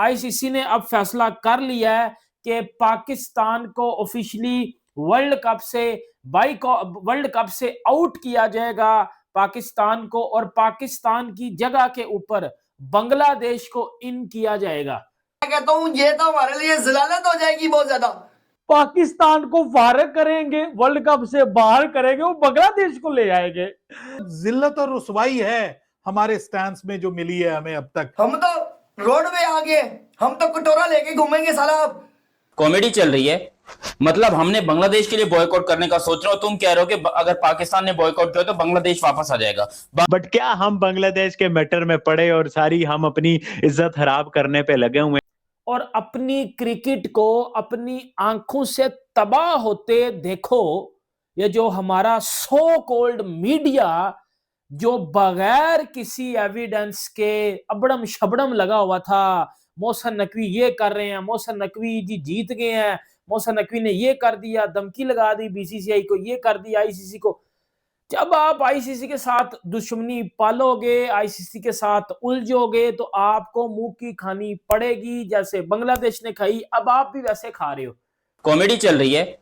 ICC ने अब फैसला कर लिया है कि पाकिस्तान को ऑफिशियली वर्ल्ड कप से आउट किया जाएगा पाकिस्तान को, और पाकिस्तान की जगह के ऊपर बांग्लादेश को इन किया जाएगा। मैं कहता हूं ये तो हमारे लिए जलालत हो जाएगी बहुत ज्यादा। पाकिस्तान को फारग करेंगे, वर्ल्ड कप से बाहर करेंगे, वो बांग्लादेश को ले आएंगे। जिल्लत और रुसवाई है हमारे स्टैंड में जो मिली है हमें अब तक। हम तो रोड पे आ गए, हम तो कटोरा लेके घूमेंगे साला। अब कॉमेडी चल रही है। मतलब हमने बांग्लादेश के लिए बॉयकॉट करने का सोच रहे हो, तुम कह रहे हो कि अगर पाकिस्तान ने बॉयकॉट किया तो बांग्लादेश वापस आ जाएगा। बट क्या हम बांग्लादेश के मैटर में पड़े और सारी हम अपनी इज्जत खराब करने पे लगे हुए और अपनी क्रिकेट को अपनी आंखों से तबाह होते देखो। ये जो हमारा सो कॉल्ड मीडिया जो बगैर किसी एविडेंस के अबड़म शबड़म लगा हुआ था, मोहसिन नकवी ये कर रहे हैं, मोहसिन नकवी जी जीत गए हैं, मोहसिन नकवी ने ये कर दिया, धमकी लगा दी बीसीसीआई को, ये कर दिया आईसीसी को। जब आप आईसीसी के साथ दुश्मनी पालोगे, आईसीसी के साथ उलझोगे, तो आपको मुंह की खानी पड़ेगी। जैसे बांग्लादेश ने खाई, अब आप भी वैसे खा रहे हो। कॉमेडी चल रही है।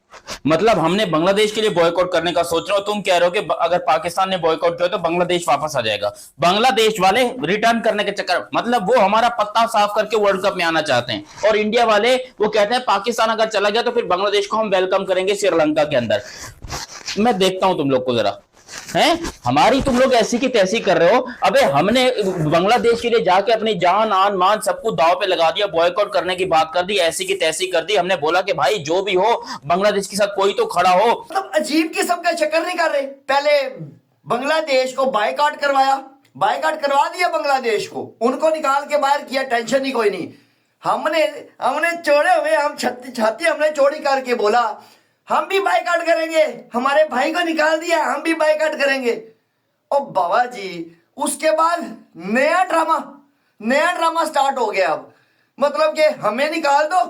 मतलब हमने बांग्लादेश के लिए बॉयकॉट करने का सोच रहे हो, तुम कह रहे हो कि अगर पाकिस्तान ने बॉयकॉट किया तो बांग्लादेश वापस आ जाएगा। बांग्लादेश वाले रिटर्न करने के चक्कर, मतलब वो हमारा पत्ता साफ करके वर्ल्ड कप में आना चाहते हैं, और इंडिया वाले वो कहते हैं पाकिस्तान अगर चला गया तो फिर बांग्लादेश को हम वेलकम करेंगे श्रीलंका के अंदर। मैं देखता हूं तुम लोग को जरा, हैं हमारी तुम लोग ऐसी की तैसी कर रहे हो। अबे हमने बांग्लादेश के लिए जाके अपनी जान आन मान सबको दांव पे लगा दिया, बॉयकॉट करने की बात कर दी, ऐसी की तैसी कर दी। हमने बोला कि भाई जो भी हो बांग्लादेश के साथ कोई तो खड़ा हो। मतलब अजीब किस्म का चक्कर नहीं कर रहे। पहले बांग्लादेश को बायकॉट करवाया, बायकॉट करवा दिया बांग्लादेश को, उनको निकाल के बाहर किया, टेंशन ही कोई नहीं। हमने चोड़े हुए, हम छाती हमने चौड़ी करके बोला हम भी बायकॉट करेंगे, हमारे भाई को निकाल दिया, हम भी बायकॉट करेंगे। ओ बाबा जी, उसके बाद नया ड्रामा स्टार्ट हो गया। अब मतलब कि हमें निकाल दो,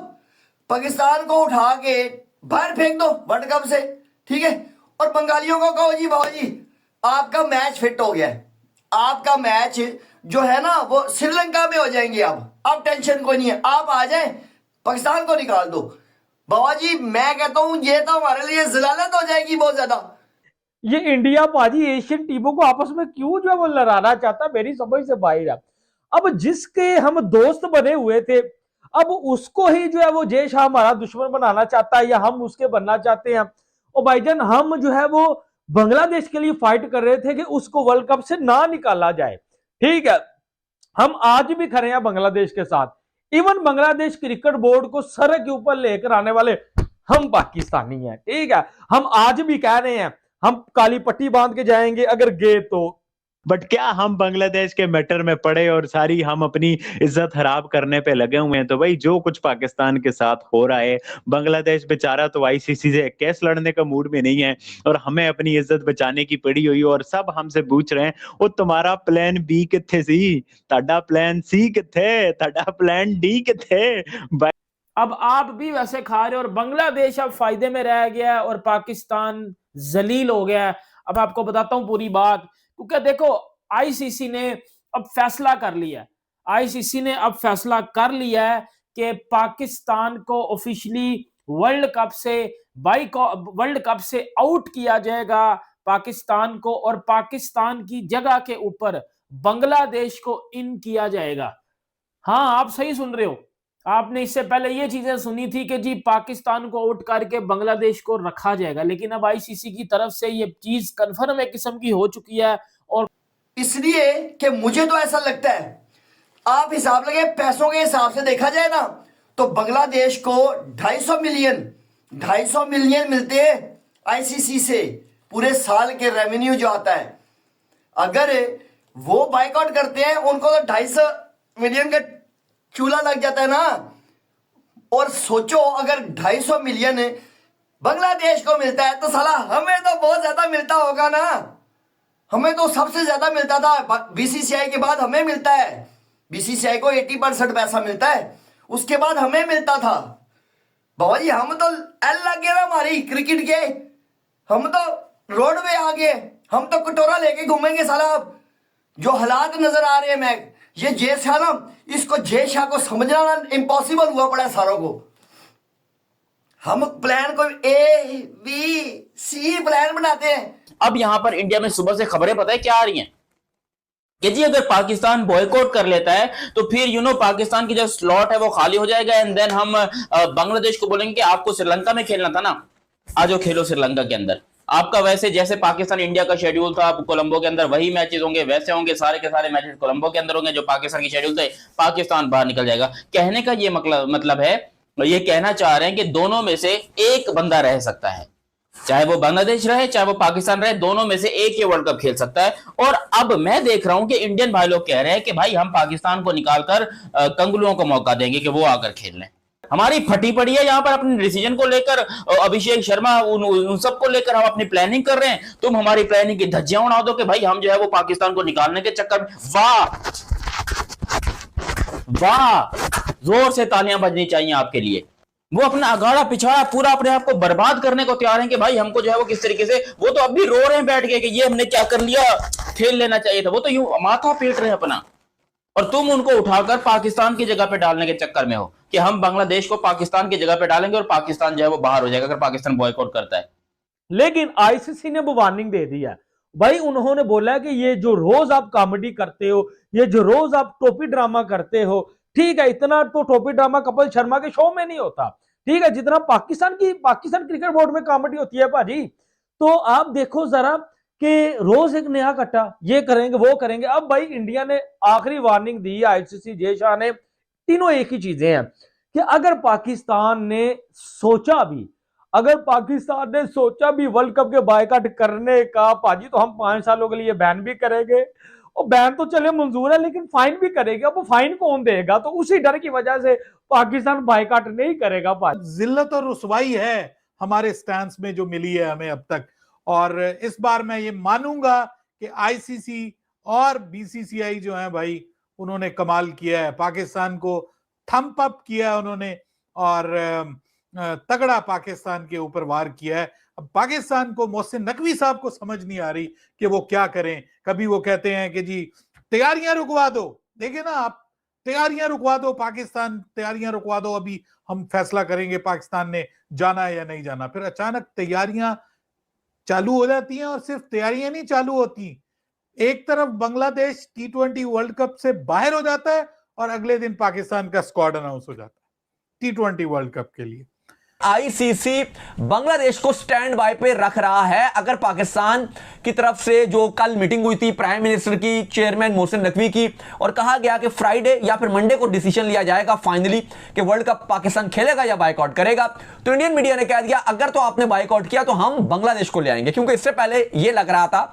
पाकिस्तान को उठा के बाहर फेंक दो वर्ल्ड कप से, ठीक है। और बंगालियों को कहो जी बाबा जी आपका मैच फिट हो गया है, आपका मैच जो है ना वो श्रीलंका में हो जाएंगे। अब टेंशन कोई नहीं है, आप आ जाए, पाकिस्तान को निकाल दो। बाबा जी मैं कहता हूं ये तो हमारे लिए जलालत हो जाएगी बहुत ज्यादा। ये इंडिया पाजी एशियन टीमों को आपस में क्यों जो है वो लड़ाना चाहता, मेरी समझ से बाहर है। अब जिसके हम दोस्त बने हुए थे, अब उसको ही जो है वो जय शाह हमारा दुश्मन बनाना चाहता है, या हम उसके बनना चाहते हैं। और भाईजान हम जो है वो बांग्लादेश के लिए फाइट कर रहे थे कि उसको वर्ल्ड कप से ना निकाला जाए, ठीक है। हम आज भी खड़े हैं बांग्लादेश के साथ। इवन बांग्लादेश क्रिकेट बोर्ड को सर के ऊपर लेकर आने वाले हम पाकिस्तानी हैं, ठीक है। हम आज भी कह रहे हैं हम काली पट्टी बांध के जाएंगे अगर गए तो। बट क्या हम बांग्लादेश के मैटर में पड़े और सारी हम अपनी इज्जत खराब करने पे लगे हुए हैं। तो भाई जो कुछ पाकिस्तान के साथ हो रहा है, बांग्लादेश बेचारा तो आईसीसी से केस लड़ने का मूड में नहीं है, और हमें अपनी इज्जत बचाने की पड़ी हुई, और सब हमसे पूछ रहे हैं वो तुम्हारा प्लान बी किथे सी, ताड़ा प्लान सी किथे, ताड़ा प्लान डी किथे। अब आप भी वैसे खा रहे हो, और बांग्लादेश अब फायदे में रह गया है और पाकिस्तान जलील हो गया है। अब आपको बताता हूं पूरी बात, क्योंकि देखो आईसीसी ने अब फैसला कर लिया है, आईसीसी ने अब फैसला कर लिया है कि पाकिस्तान को ऑफिशियली वर्ल्ड कप से आउट किया जाएगा पाकिस्तान को, और पाकिस्तान की जगह के ऊपर बांग्लादेश को इन किया जाएगा। हाँ आप सही सुन रहे हो, आपने इससे पहले ये चीजें सुनी थी कि जी पाकिस्तान को आउट करके बांग्लादेश को रखा जाएगा, लेकिन अब आईसीसी की तरफ से ये चीज कंफर्म एक किस्म की हो चुकी है। और इसलिए कि मुझे तो ऐसा लगता है, आप हिसाब लगे पैसों के हिसाब से देखा जाए ना, तो बांग्लादेश को 250 मिलियन मिलते हैं आईसीसी से, पूरे साल के रेवेन्यू जो आता है। अगर वो बायकॉट करते हैं उनको तो 250 मिलियन का चूल्हा लग जाता है ना। और सोचो अगर 250 मिलियन बांग्लादेश को मिलता है तो साला हमें तो बहुत ज्यादा मिलता होगा ना। हमें तो सबसे ज्यादा मिलता था, बीसीसीआई के बाद हमें मिलता है। बीसीसीआई को 80% पैसा मिलता है, उसके बाद हमें मिलता था। बाबा जी हम तो एल लग गया ना हमारी क्रिकेट के, हम तो रोड पे आ गए, हम तो कटोरा लेके घूमेंगे साला। अब जो हालात नजर आ रहे हैं, ये जय शाह ना, इसको जय शाह को समझना ना इम्पॉसिबल हुआ पड़ा है सारों को। हम प्लान को ए बी सी प्लान बनाते हैं। अब यहां पर इंडिया में सुबह से खबरें पता है क्या आ रही हैं कि जी अगर पाकिस्तान बॉयकॉट कर लेता है तो फिर पाकिस्तान की जो स्लॉट है वो खाली हो जाएगा एंड देन हम बांग्लादेश को बोलेंगे कि आपको श्रीलंका में खेलना था ना, आज वो खेलो श्रीलंका के अंदर। आपका वैसे जैसे पाकिस्तान इंडिया का शेड्यूल था कोलंबो के अंदर वही मैचेस होंगे, वैसे होंगे सारे के सारे मैचेस कोलंबो के अंदर होंगे। जो पाकिस्तान की शेड्यूल थे, पाकिस्तान बाहर निकल जाएगा। कहने का ये मतलब है, ये कहना चाह रहे हैं कि दोनों में से एक बंदा रह सकता है, चाहे वो बांग्लादेश रहे चाहे वो पाकिस्तान रहे, दोनों में से एक ही वर्ल्ड कप खेल सकता है। और अब मैं देख रहा हूं कि इंडियन भाई लोग कह रहे हैं कि भाई हम पाकिस्तान को निकालकर कंगलुओं को मौका देंगे कि वो आकर खेल लें। हमारी फटी पड़ी है यहाँ पर अपने डिसीजन को लेकर, अभिषेक शर्मा उन सबको लेकर हम अपनी प्लानिंग कर रहे हैं। तुम हमारी प्लानिंग की धज्जियां उड़ा दो कि भाई हम जो है वो पाकिस्तान को निकालने के चक्कर में। वाह वाह, जोर से तालियां बजनी चाहिए आपके लिए। वो अपना अगाड़ा पिछाड़ा पूरा अपने आप को बर्बाद करने को तैयार है कि भाई हमको जो है वो किस तरीके से, वो तो अब भी रो रहे हैं बैठ के कि ये हमने क्या कर लिया, खेल लेना चाहिए था। वो तो यूं माथा पीट रहे हैं अपना, और तुम उनको उठाकर पाकिस्तान की जगह पे डालने के चक्कर में हो कि हम बांग्लादेश को पाकिस्तान की जगह पे डालेंगे और पाकिस्तान जो है वो बाहर हो जाएगा अगर पाकिस्तान बॉयकॉट करता है। लेकिन आईसीसी ने वो वार्निंग दे दी है भाई। उन्होंने बोला है कि ये जो रोज आप कॉमेडी करते हो, ये जो रोज आप टोपी ड्रामा करते हो, ठीक है, इतना तो टोपी ड्रामा कपिल शर्मा के शो में नहीं होता, ठीक है, जितना पाकिस्तान क्रिकेट बोर्ड में कॉमेडी होती है भाजी। तो आप देखो जरा कि रोज एक नया कट्टा, ये करेंगे वो करेंगे। अब भाई इंडिया ने आखिरी वार्निंग दी है, आईसीसी जय शाह ने, तीनों एक ही चीजें हैं कि अगर पाकिस्तान ने सोचा भी वर्ल्ड कप के बायकॉट करने का भाजी, तो हम 5 सालों के लिए बैन भी करेंगे। और बैन तो चले मंजूर है, लेकिन फाइन भी करेंगे। अब वो फाइन कौन देगा? तो उसी डर की वजह से पाकिस्तान बायकॉट नहीं करेगा भाजी। जिल्लत और रुसवाई है हमारे स्टैंड में जो मिली है हमें अब तक। और इस बार मैं ये मानूंगा कि आईसीसी और बीसीसीआई जो है भाई, उन्होंने कमाल किया है, पाकिस्तान को थंप अप किया उन्होंने, और तगड़ा पाकिस्तान के ऊपर वार किया है। अब पाकिस्तान को, मोहसिन नकवी साहब को समझ नहीं आ रही कि वो क्या करें। कभी वो कहते हैं कि जी तैयारियां रुकवा दो, देखिए ना आप, तैयारियां रुकवा दो, पाकिस्तान तैयारियां रुकवा दो, अभी हम फैसला करेंगे पाकिस्तान ने जाना है या नहीं जाना। फिर अचानक तैयारियां चालू हो जाती हैं, और सिर्फ तैयारियां नहीं चालू होती, एक तरफ बांग्लादेश T20 वर्ल्ड कप से बाहर हो जाता है और अगले दिन पाकिस्तान का स्क्वाड अनाउंस हो जाता है T20 वर्ल्ड कप के लिए। आईसीसी बांग्लादेश को स्टैंड बाय पे रख रहा है। अगर पाकिस्तान की तरफ से जो कल मीटिंग हुई थी प्राइम मिनिस्टर की, चेयरमैन मोहसिन नकवी की, और कहा गया कि फ्राइडे या फिर मंडे को डिसीजन लिया जाएगा फाइनली कि वर्ल्ड कप पाकिस्तान खेलेगा या बायकॉट करेगा, तो इंडियन मीडिया ने कह दिया अगर तो आपने बायकॉट किया तो हम बांग्लादेश को ले आएंगे। क्योंकि इससे पहले यह लग रहा था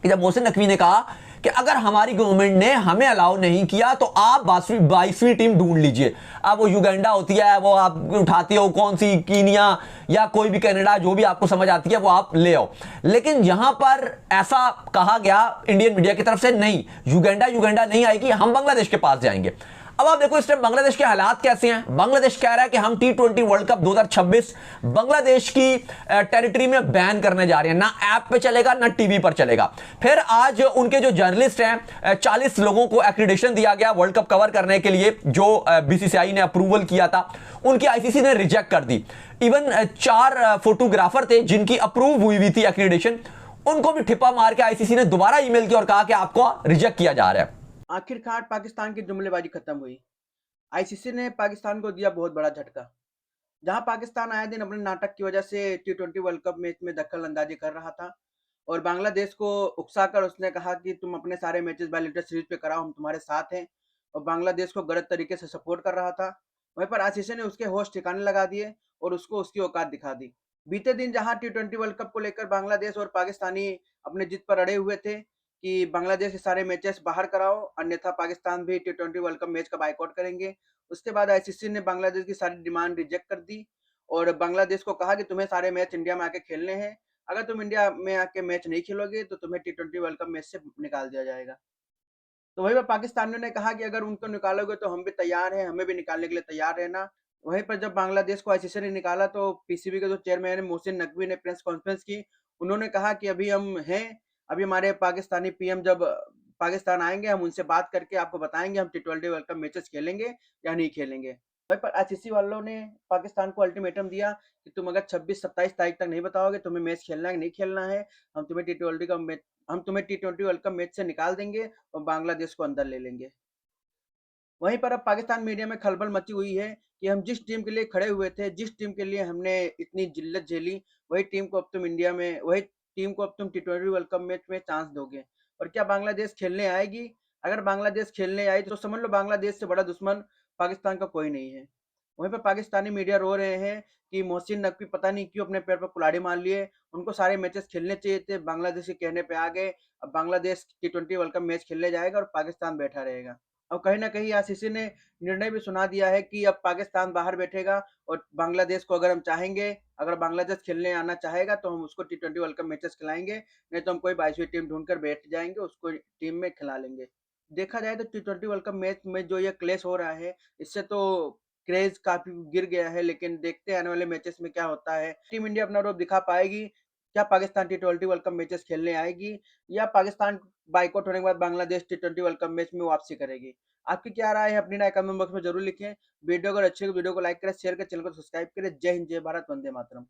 कि जब मोहसिन नकवी ने कहा कि अगर हमारी गवर्नमेंट ने हमें अलाउ नहीं किया तो आप 22वीं टीम ढूंढ लीजिए। अब वो युगांडा होती है, वो आप उठाती हो, कौन सी कीनिया या कोई भी कनाडा, जो भी आपको समझ आती है वो आप ले आओ। लेकिन यहां पर ऐसा कहा गया इंडियन मीडिया की तरफ से, नहीं, युगांडा नहीं आएगी, हम बांग्लादेश के पास जाएंगे। अब आप देखो इस टाइम बांग्लादेश के हालात कैसे हैं। बांग्लादेश कह रहा है कि हम T20 वर्ल्ड कप 2026 बांग्लादेश की टेरिटरी में बैन करने जा रहे हैं, ना ऐप पे चलेगा ना टीवी पर चलेगा। फिर आज उनके जो जर्नलिस्ट हैं, 40 लोगों को एक्रीडिटेशन दिया गया वर्ल्ड कप कवर करने के लिए, जो बीसीसीआई ने अप्रूवल किया था, उनकी आईसीसी ने रिजेक्ट कर दी। इवन 4 फोटोग्राफर थे जिनकी अप्रूव हुई थी एक्रीडिटेशन, उनको भी ठिप्पा मार के आईसीसी ने दोबारा ईमेल किया और कहा कि आपको रिजेक्ट किया जा रहा है। आखिरकार पाकिस्तान की जुमलेबाजी खत्म हुई। आईसीसी ने पाकिस्तान को दिया बहुत बड़ा झटका। जहां पाकिस्तान आए दिन अपने नाटक की वजह से T20 वर्ल्ड कप मैच में दखल अंदाजी कर रहा था और बांग्लादेश को उकसाकर उसने कहा कि तुम अपने सारे मैचेस बायलैटरल सीरीज पे कराओ, हम तुम्हारे साथ हैं, और बांग्लादेश को गलत तरीके से सपोर्ट कर रहा था। वहीं पर आईसीसी ने उसके होश ठिकाने लगा दिए और उसको उसकी औकात दिखा दी। बीते दिन जहां T20 वर्ल्ड कप को लेकर बांग्लादेश और पाकिस्तानी अपने जिद पर अड़े हुए थे कि बांग्लादेश के सारे मैचेस बाहर कराओ, अन्यथा पाकिस्तान भी T20 वर्ल्ड कप मैच का बायकॉट करेंगे। उसके बाद आईसीसी ने बांग्लादेश की सारी डिमांड रिजेक्ट कर दी और बांग्लादेश को कहा कि तुम्हें सारे मैच इंडिया में आके खेलने हैं, अगर तुम इंडिया में आके मैच नहीं खेलोगे तो तुम्हें T20 वर्ल्ड कप मैच से निकाल दिया जाएगा। तो वहीं पर पाकिस्तानियों ने कहा कि अगर उनको निकालोगे तो हम भी तैयार हैं, हमें भी निकालने के लिए तैयार रहना। वहीं पर जब बांग्लादेश को आईसीसी ने निकाला तो पीसीबी के जो चेयरमैन है मोहसिन नकवी ने प्रेस कॉन्फ्रेंस की। उन्होंने कहा कि अभी हम हैं, अभी हमारे पाकिस्तानी पीएम जब पाकिस्तान आएंगे, हम उनसे बात करके आपको बताएंगे हम T20 वर्ल्ड कप मैचेस खेलेंगे या नहीं खेलेंगे। वहीं पर आईसीसी वालों ने पाकिस्तान को अल्टीमेटम दिया कि तुम अगर 26-27 तारीख तक नहीं बताओगे तुम्हें मैच खेलना है कि नहीं खेलना है, हम तुम्हें T20 वर्ल्ड कप मैच से निकाल देंगे और बांग्लादेश को अंदर ले लेंगे। वहीं पर अब पाकिस्तान मीडिया में खलबल मची हुई है कि हम जिस टीम के लिए खड़े हुए थे, जिस टीम के लिए हमने इतनी जिल्लत झेली, वही टीम को अब तुम T20 वर्ल्ड कप मैच में चांस दोगे। और क्या बांग्लादेश खेलने आएगी? अगर बांग्लादेश खेलने आई तो समझ लो बांग्लादेश से बड़ा दुश्मन पाकिस्तान का कोई नहीं है। वहीं पर पाकिस्तानी मीडिया रो रहे हैं कि मोहसिन नकवी पता नहीं क्यों अपने पैर पर कुल्हाड़ी मार लिए, उनको सारे मैचेस खेलने चाहिए थे, बांग्लादेश के कहने पे आ गए। अब Bangladesh T20 world cup match खेलने जाएगा और पाकिस्तान बैठा रहेगा। और कहीं न कहीं आईसीसी ने निर्णय भी सुना दिया है कि अब पाकिस्तान बाहर बैठेगा और बांग्लादेश को अगर हम चाहेंगे, अगर बांग्लादेश खेलने आना चाहेगा तो हम उसको T20 वर्ल्ड कप मैचेस खिलाएँगे, नहीं तो हम कोई 22वीं टीम ढूँढकर बैठ जाएँगे, उसको टीम में खिला लेंगे। देखा जाए तो T20 वर्ल्ड कप मैच में जो ये क्लैश हो रहा है, इससे तो क्रेज़ काफ़ी गिर गया है, लेकिन देखते हैं आने वाले मैचेस में क्या होता है। टीम इंडिया अपना रूप दिखा पाएगी? क्या Pakistan T20 world cup matches खेलने आएगी या पाकिस्तान बायकॉट होने के बाद Bangladesh T20 world cup match में वापसी करेगी? आपकी क्या राय है? अपनी राय कमेंट बॉक्स में ज़रूर लिखें। वीडियो अगर अच्छी लगी, वीडियो को लाइक करें, शेयर करें, चैनल को सब्सक्राइब करें। जय हिंद, जय भारत, वंदे मातरम।